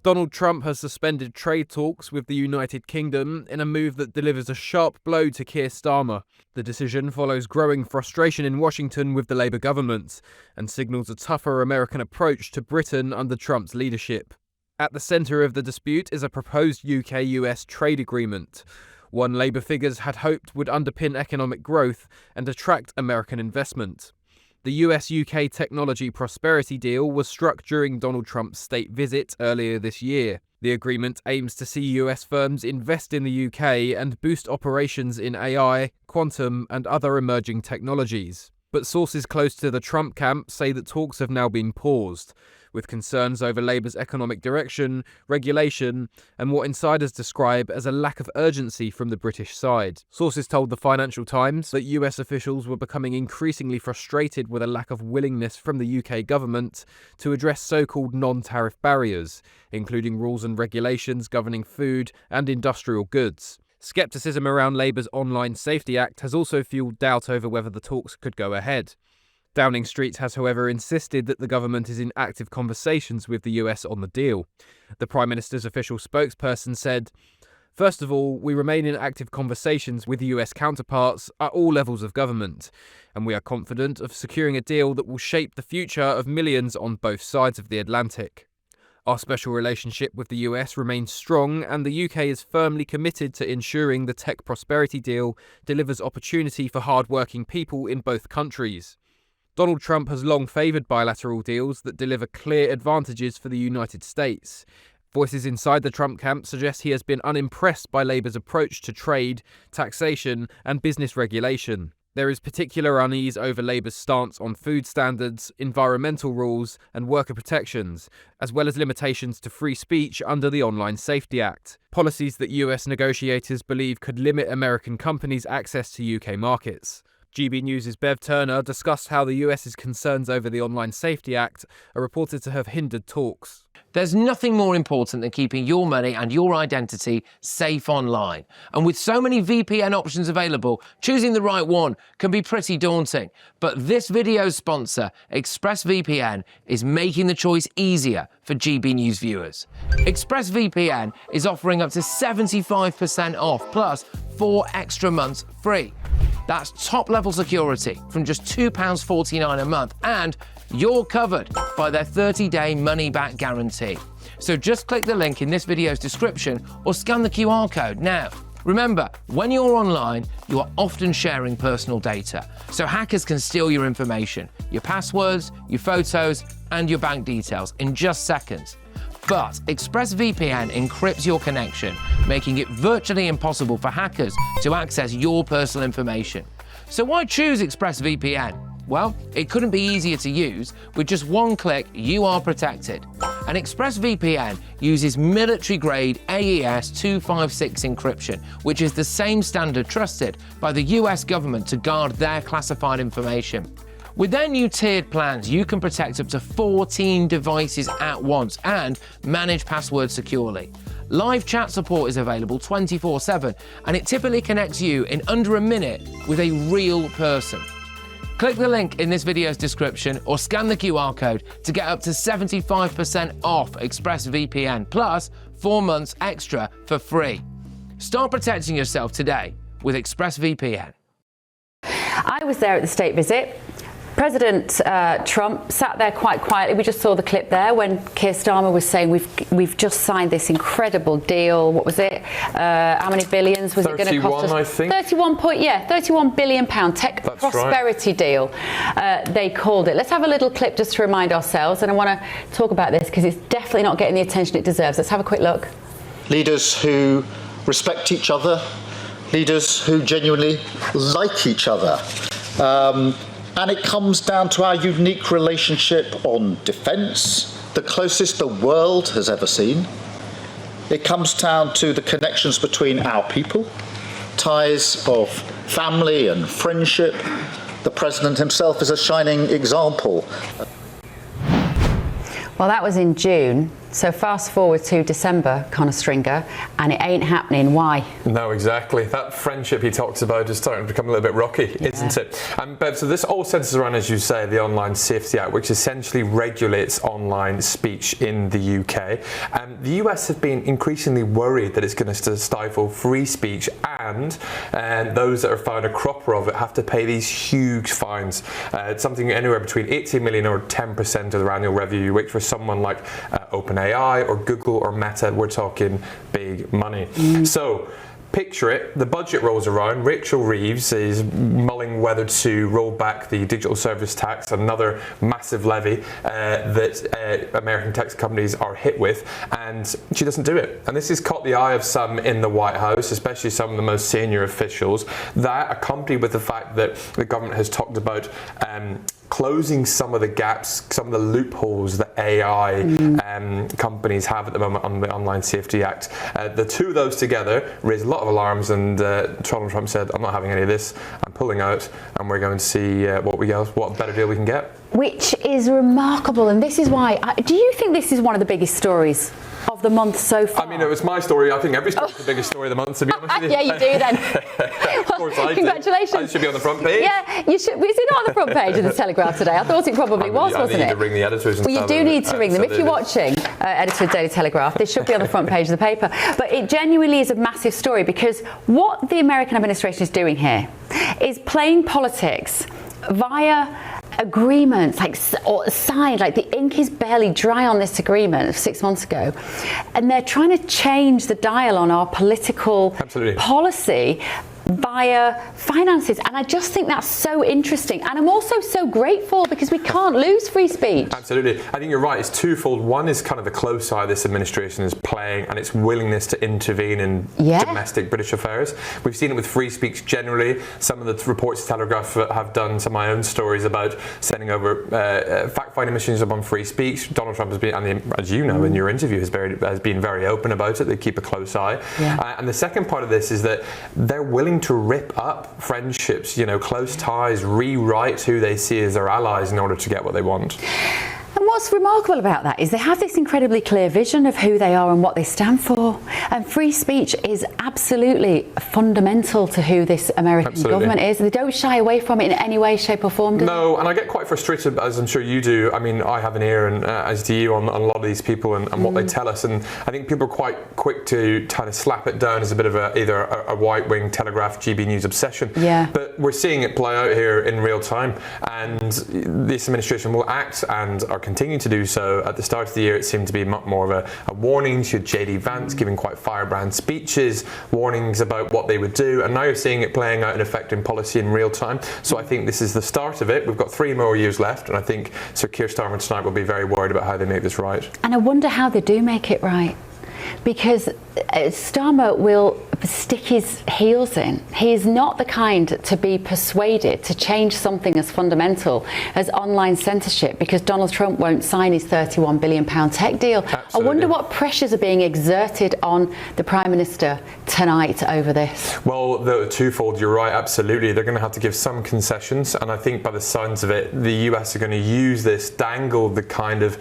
Donald Trump has suspended trade talks with the United Kingdom in a move that delivers a sharp blow to Keir Starmer. The decision follows growing frustration in Washington with the Labour government and signals a tougher American approach to Britain under Trump's leadership. At the centre of the dispute is a proposed UK-US trade agreement, one Labour figures had hoped would underpin economic growth and attract American investment. The US-UK technology prosperity deal was struck during Donald Trump's state visit earlier this year. The agreement aims to see US firms invest in the UK and boost operations in AI, quantum, and other emerging technologies. But sources close to the Trump camp say that talks have now been paused, with concerns over Labour's economic direction, regulation, and what insiders describe as a lack of urgency from the British side. Sources told the Financial Times that US officials were becoming increasingly frustrated with a lack of willingness from the UK government to address so-called non-tariff barriers, including rules and regulations governing food and industrial goods. Skepticism around Labour's Online Safety Act has also fueled doubt over whether the talks could go ahead. Downing Street has, however, insisted that the government is in active conversations with the US on the deal. The Prime Minister's official spokesperson said, "First of all, we remain in active conversations with US counterparts at all levels of government, and we are confident of securing a deal that will shape the future of millions on both sides of the Atlantic. Our special relationship with the US remains strong, and the UK is firmly committed to ensuring the tech prosperity deal delivers opportunity for hard-working people in both countries." Donald Trump has long favoured bilateral deals that deliver clear advantages for the United States. Voices inside the Trump camp suggest he has been unimpressed by Labour's approach to trade, taxation, and business regulation. There is particular unease over Labour's stance on food standards, environmental rules, and worker protections, as well as limitations to free speech under the Online Safety Act, policies that US negotiators believe could limit American companies' access to UK markets. GB News' Bev Turner discussed how the US's concerns over the Online Safety Act are reported to have hindered talks. There's nothing more important than keeping your money and your identity safe online. And with so many VPN options available, choosing the right one can be pretty daunting. But this video's sponsor, ExpressVPN, is making the choice easier for GB News viewers. ExpressVPN is offering up to 75% off, plus 4 extra months free. That's top-level security from just £2.49 a month, and you're covered by their 30-day money-back guarantee. So just click the link in this video's description or scan the QR code now. Remember, when you're online, you are often sharing personal data, so hackers can steal your information, your passwords, your photos, and your bank details in just seconds. But ExpressVPN encrypts your connection, making it virtually impossible for hackers to access your personal information. So why choose ExpressVPN? Well, it couldn't be easier to use. With just one click, you are protected. And ExpressVPN uses military-grade AES 256 encryption, which is the same standard trusted by the US government to guard their classified information. With their new tiered plans, you can protect up to 14 devices at once and manage passwords securely. Live chat support is available 24/7, and it typically connects you in under a minute with a real person. Click the link in this video's description or scan the QR code to get up to 75% off ExpressVPN, plus 4 months extra for free. Start protecting yourself today with ExpressVPN. I was there at the state visit. President Trump sat there quite quietly. We just saw the clip there when Keir Starmer was saying we've just signed this incredible deal. What was it? How many billions was it going to cost us? 31, I think. 31 billion pound tech That's prosperity deal. They called it. Let's have a little clip just to remind ourselves. And I want to talk about this because it's definitely not getting the attention it deserves. Let's have a quick look. Leaders who respect each other, leaders who genuinely like each other. And it comes down to our unique relationship on defence, the closest the world has ever seen. It comes down to the connections between our people, ties of family and friendship. The President himself is a shining example. Well, that was in June. So fast forward to December, Conor Stringer, and it ain't happening. Why? No, exactly. That friendship he talks about is starting to become a little bit rocky, isn't it? Bev, so this all centres around, as you say, the Online Safety Act, which essentially regulates online speech in the UK. The US have been increasingly worried that it's going to stifle free speech, and those that are found a cropper of it have to pay these huge fines. It's something anywhere between 80 million or 10% of their annual revenue, which for someone like OpenAI or Google or Meta, we're talking big money. So picture it, the budget rolls around, Rachel Reeves is mulling whether to roll back the digital service tax, another massive levy that American tech companies are hit with, and she doesn't do it. And this has caught the eye of some in the White House, especially some of the most senior officials, that accompanied with the fact that the government has talked about closing some of the gaps, some of the loopholes that AI companies have at the moment on the Online Safety Act. The two of those together raised a lot of alarms, and Donald Trump said, I'm not having any of this, I'm pulling out, and we're going to see what better deal we can get. Which is remarkable, and this is why, do you think this is one of the biggest stories of the month so far? I mean, it was my story. I think every story is the biggest story of the month, to be honest with you. Yeah, you do then. Of course I do. Congratulations. I should be on the front page. Yeah, you should. Was it not on the front page of the Telegraph today? I thought it probably was, wasn't it? I need to ring the editors and Well, you do need to ring them. If you're watching, editor of Daily Telegraph, this should be on the front page of the paper. But it genuinely is a massive story, because what the American administration is doing here is playing politics via agreements, or signed, like the ink is barely dry on this agreement 6 months ago, and they're trying to change the dial on our political policy via finances. And I just think that's so interesting, and I'm also so grateful, because we can't lose free speech. Absolutely. I think you're right. It's twofold. One is kind of the close eye this administration is playing, and its willingness to intervene in domestic British affairs. We've seen it with free speech generally. Some of the reports Telegraph have done, some of my own stories about sending over fact-finding missions on free speech. Donald Trump has been, and as you know in your interview, has been very open about it. They keep a close eye. And the second part of this is that they're willing to rip up friendships, close ties, rewrite who they see as their allies in order to get what they want. And what's remarkable about that is they have this incredibly clear vision of who they are and what they stand for. And free speech is absolutely fundamental to who this American government is. They don't shy away from it in any way, shape or form, do they? No, and I get quite frustrated, as I'm sure you do. I mean, I have an ear, and as do you, on a lot of these people and what they tell us. And I think people are quite quick to kind of slap it down as a bit of either a right-wing Telegraph, GB News obsession. But we're seeing it play out here in real time. And this administration will act and are continuing to do so. At the start of the year, it seemed to be much more of a warning to JD Vance, giving quite firebrand speeches, warnings about what they would do, and now you're seeing it playing out in effect in policy in real time. So I think this is the start of it. We've got 3 more years left, and I think Sir Keir Starmer tonight will be very worried about how they make this right. And I wonder how they do make it right, because Starmer will stick his heels in. He is not the kind to be persuaded to change something as fundamental as online censorship because Donald Trump won't sign his £31 billion tech deal. Absolutely. I wonder what pressures are being exerted on the Prime Minister tonight over this. Well, the twofold, you're right, absolutely. They're going to have to give some concessions, and I think by the sounds of it, the US are going to use this, dangle the kind of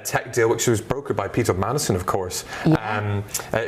tech deal which was brokered by Peter Mandelson, of course,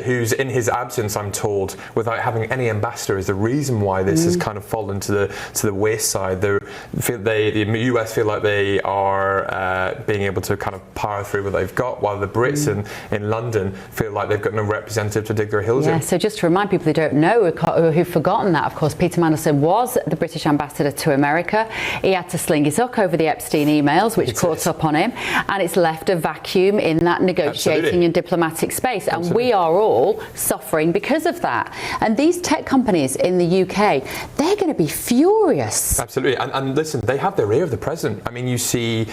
who's in his absence, I'm told, without having any ambassador, is the reason why this has kind of fallen to the wayside. The US feel like they are being able to kind of power through what they've got, while the Brits in London feel like they've got no representative to dig their heels in. So just to remind people who don't know, who've forgotten that, of course, Peter Mandelson was the British ambassador to America. He had to sling his hook over the Epstein emails, which caught up on him, and it's left a vacuum in that negotiating and diplomatic space. And we are all suffering because of that. And these tech companies in the UK, they're going to be furious. Absolutely. And listen, they have their ear of the president. I mean, you've seen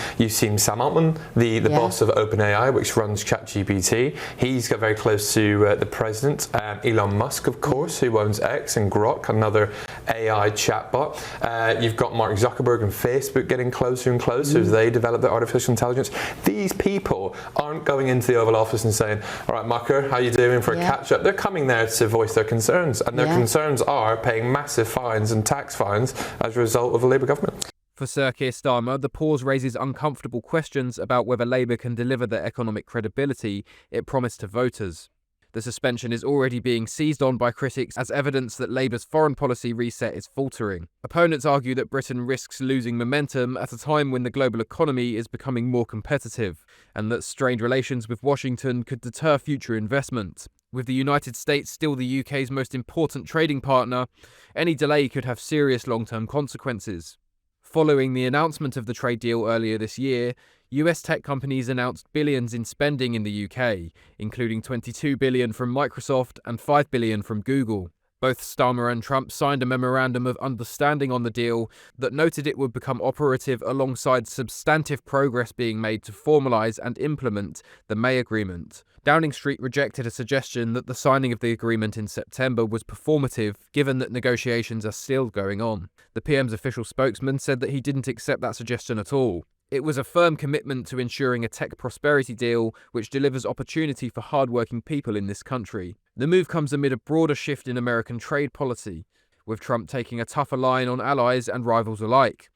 Sam Altman, the boss of OpenAI, which runs ChatGPT. He's got very close to the president. Elon Musk, of course, who owns X, and Grok, another AI chatbot. You've got Mark Zuckerberg and Facebook getting closer and closer as they develop their artificial intelligence. These people aren't going into the Oval Office and saying, all right, Mucker, how you doing, for a catch-up? They're coming there to voice their concerns, and their concerns are paying massive fines and tax fines as a result of the Labour government. For Sir Keir Starmer, the pause raises uncomfortable questions about whether Labour can deliver the economic credibility it promised to voters. The suspension is already being seized on by critics as evidence that Labour's foreign policy reset is faltering. Opponents argue that Britain risks losing momentum at a time when the global economy is becoming more competitive, and that strained relations with Washington could deter future investment. With the United States still the UK's most important trading partner, any delay could have serious long-term consequences. Following the announcement of the trade deal earlier this year, US tech companies announced billions in spending in the UK, including $22 billion from Microsoft and $5 billion from Google. Both Starmer and Trump signed a memorandum of understanding on the deal that noted it would become operative alongside substantive progress being made to formalise and implement the May Agreement. Downing Street rejected a suggestion that the signing of the agreement in September was performative, given that negotiations are still going on. The PM's official spokesman said that he didn't accept that suggestion at all. It was a firm commitment to ensuring a tech prosperity deal which delivers opportunity for hard-working people in this country. The move comes amid a broader shift in American trade policy, with Trump taking a tougher line on allies and rivals alike.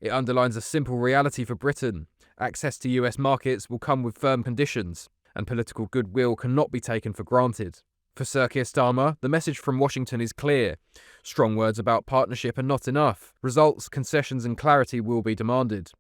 It underlines a simple reality for Britain: access to US markets will come with firm conditions, and political goodwill cannot be taken for granted. For Sir Keir Starmer, the message from Washington is clear. Strong words about partnership are not enough. Results, concessions and clarity will be demanded.